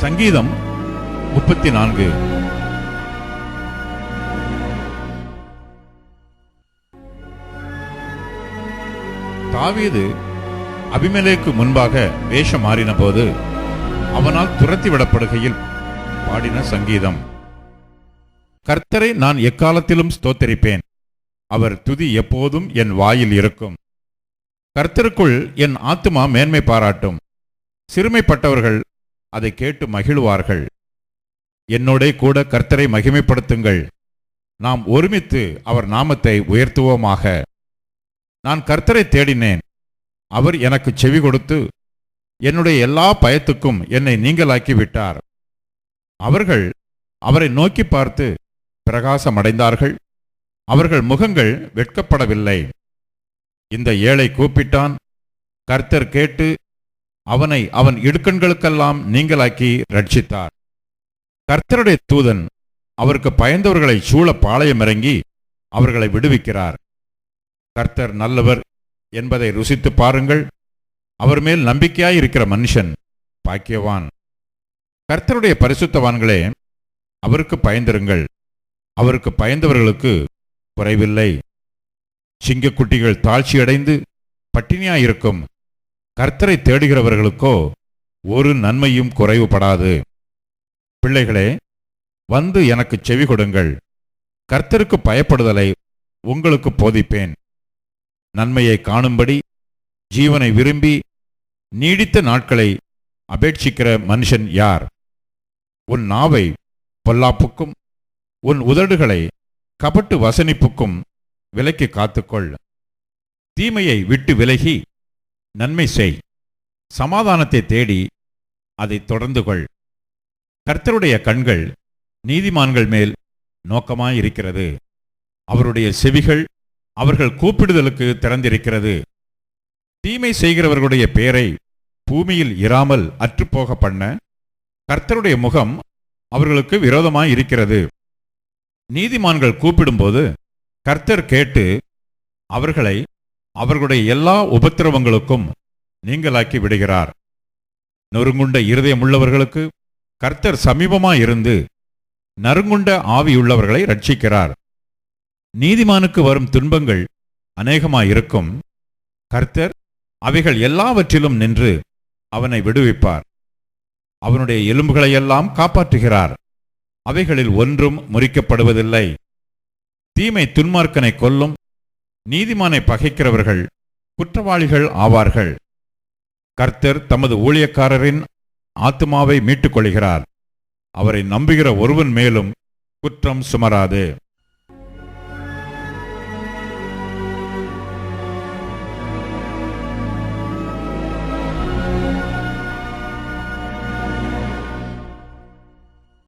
சங்கீதம் 34. தாவீது அபிமெலேக்கு முன்பாக வேஷம் மாறின போது அவனால் துரத்தி விடப்படுகையில் பாடின சங்கீதம். கர்த்தரை நான் எக்காலத்திலும் ஸ்தோத்தரிப்பேன், அவர் துதி எப்போதும் என் வாயில் இருக்கும். கர்த்தருக்குள் என் ஆத்துமா மேன்மை பாராட்டும், சிறுமைப்பட்டவர்கள் அதை கேட்டு மகிழ்வார்கள். என்னோட கூட கர்த்தரை மகிமைப்படுத்துங்கள், நாம் ஒருமித்து அவர் நாமத்தை உயர்த்துவோமாக. நான் கர்த்தரை தேடினேன், அவர் எனக்கு செவி கொடுத்து என்னுடைய எல்லா பயத்துக்கும் என்னை நீங்களாக்கி விட்டார். அவர்கள் அவரை நோக்கி பார்த்து பிரகாசமடைந்தார்கள், அவர்கள் முகங்கள் வெட்கப்படவில்லை. இந்த ஏழை கூப்பிட்டான், கர்த்தர் கேட்டு அவனை அவன் இடுக்கண்களுக்கெல்லாம் நீங்களாக்கி ரட்சித்தார். கர்த்தருடைய தூதன் அவருக்கு பயந்தவர்களை சூழ பாளையம் இறங்கி அவர்களை விடுவிக்கிறார். கர்த்தர் நல்லவர் என்பதை ருசித்து பாருங்கள், அவர் மேல் நம்பிக்கையாயிருக்கிற மனுஷன் பாக்கியவான். கர்த்தருடைய பரிசுத்தவான்களே, அவருக்கு பயந்திருங்கள், அவருக்கு பயந்தவர்களுக்கு குறைவில்லை. சிங்கக்குட்டிகள் தாழ்ச்சியடைந்து பட்டினியாயிருக்கும், கர்த்தரை தேடுகிறவர்களுக்கோ ஒரு நன்மையும் குறைவுபடாது. பிள்ளைகளே, வந்து எனக்கு செவி கொடுங்கள், கர்த்தருக்கு பயப்படுதலை உங்களுக்கு போதிப்பேன். நன்மையை காணும்படி ஜீவனை விரும்பி நீடித்த நாட்களை அபேட்சிக்கிற மனுஷன் யார்? உன் நாவை பொல்லாப்புக்கும் உன் உதடுகளை கபட்டு வசனிப்புக்கும் விலக்கி காத்துக்கொள். தீமையை விட்டு விலகி நன்மை செய், சமாதானத்தை தேடி அதை தொடர்ந்து கொள். கர்த்தருடைய கண்கள் நீதிமான்கள் மேல் நோக்கமாயிருக்கிறது, அவருடைய செவிகள் அவர்கள் கூப்பிடுதலுக்கு திறந்திருக்கிறது. தீமை செய்கிறவர்களுடைய பேரை பூமியில் இராமல் அற்றுப்போக பண்ண கர்த்தருடைய முகம் அவர்களுக்கு விரோதமாயிருக்கிறது. நீதிமான்கள் கூப்பிடும்போது கர்த்தர் கேட்டு அவர்களை அவர்களுடைய எல்லா உபத்திரவங்களுக்கும் நீங்களாக்கி விடுகிறார். நொறுங்குண்ட இருதயமுள்ளவர்களுக்கு கர்த்தர் சமீபமாயிருந்து நறுங்குண்ட ஆவியுள்ளவர்களை ரட்சிக்கிறார். நீதிமானுக்கு வரும் துன்பங்கள் அநேகமாயிருக்கும், கர்த்தர் அவைகள் எல்லாவற்றிலும் நின்று அவனை விடுவிப்பார். அவனுடைய எலும்புகளையெல்லாம் காப்பாற்றுகிறார், அவைகளில் ஒன்றும் முறிக்கப்படுவதில்லை. தீமை துன்மார்க்கனை கொல்லும், நீதிமானை பகைக்கிறவர்கள் குற்றவாளிகள் ஆவார்கள். கர்த்தர் தமது ஊழியக்காரரின் ஆத்துமாவை மீட்டுக் கொள்கிறார், அவரை நம்புகிற ஒருவன் மேலும் குற்றம் சுமராது.